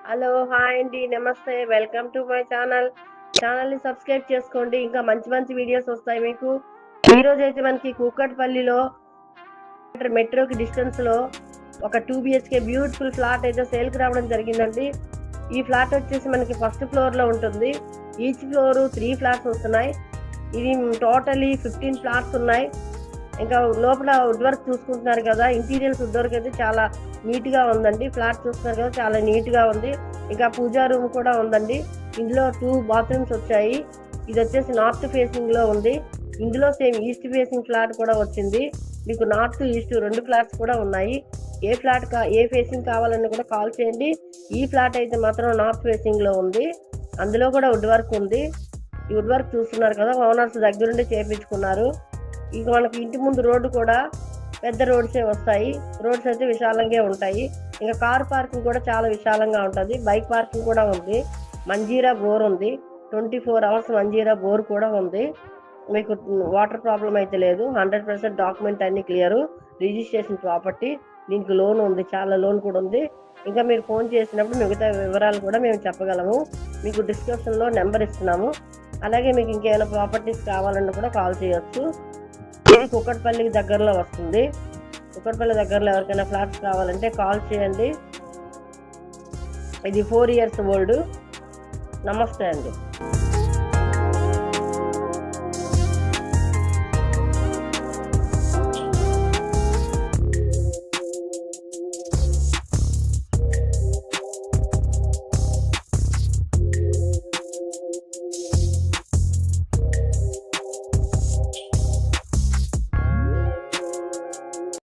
Hello hi అండి నమస్తే welcome to my ఛానల్ని సబ్స్క్రైబ్ చేసుకోండి. ఇంకా మంచి మంచి వీడియోస్ వస్తాయి మీకు. ఈ రోజు అయితే మనకి కూకట్పల్లిలో మెట్రోకి డిస్టెన్స్ లో ఒక 2 BHK బ్యూటిఫుల్ ఫ్లాట్ అయితే సేల్కి రావడం జరిగిందండి. ఈ ఫ్లాట్ వచ్చేసి మనకి ఫస్ట్ ఫ్లోర్ లో ఉంటుంది. ఈచ్ ఫ్లోర్ 3 ఫ్లాట్స్ వస్తున్నాయి. ఇది టోటలీ 15 ఫ్లాట్స్ ఉన్నాయి. ఇంకా లోపల వుడ్ వర్క్ చూసుకుంటున్నారు కదా, ఇంటీరియర్స్ వుడ్ వర్క్ అయితే చాలా నీట్ గా ఉందండి. ఫ్లాట్ చూస్తున్నారు కదా, చాలా నీట్ గా ఉంది. ఇంకా పూజా రూమ్ కూడా ఉందండి. ఇందులో 2 బాత్రూమ్స్ వచ్చాయి. ఇది వచ్చేసి నార్త్ ఫేసింగ్ లో ఉంది. ఇందులో సేమ్ ఈస్ట్ ఫేసింగ్ ఫ్లాట్ కూడా వచ్చింది. మీకు నార్త్ ఈస్ట్ 2 ఫ్లాట్స్ కూడా ఉన్నాయి. ఏ ఫేసింగ్ కావాలని కూడా కాల్ చేయండి. ఈ ఫ్లాట్ అయితే మాత్రం నార్త్ ఫేసింగ్ లో ఉంది. అందులో కూడా వుడ్ వర్క్ ఉంది. ఈ వుడ్ వర్క్ చూస్తున్నారు కదా, ఓనర్స్ దగ్గరుండి చేపించుకున్నారు. ఇక మనకి ఇంటి ముందు రోడ్డు కూడా పెద్ద రోడ్సే వస్తాయి. రోడ్స్ అయితే విశాలంగా ఉంటాయి. ఇంకా కార్ పార్కింగ్ కూడా చాలా విశాలంగా ఉంటుంది. బైక్ పార్కింగ్ కూడా ఉంది. మంజీరా బోర్ ఉంది. 24 hours మంజీరా బోర్ కూడా ఉంది. మీకు వాటర్ ప్రాబ్లం అయితే లేదు. 100% డాక్యుమెంట్ అన్ని క్లియర్. Registration property. దీనికి లోన్ ఉంది, చాలా లోన్ కూడా ఉంది. ఇంకా మీరు ఫోన్ చేసినప్పుడు మిగతా వివరాలు కూడా మేము చెప్పగలము. మీకు డిస్క్రిప్షన్లో నెంబర్ ఇస్తున్నాము. అలాగే మీకు ఇంకేమైనా ప్రాపర్టీస్ కావాలన్నా కూడా కాల్ చేయొచ్చు. ఇది కూకట్పల్లికి దగ్గరలో వస్తుంది. కూకట్పల్లి దగ్గరలో ఎవరికైనా ఫ్లాట్స్ కావాలంటే కాల్ చేయండి. ఇది 4 years ఓల్డ్. నమస్తే అండి.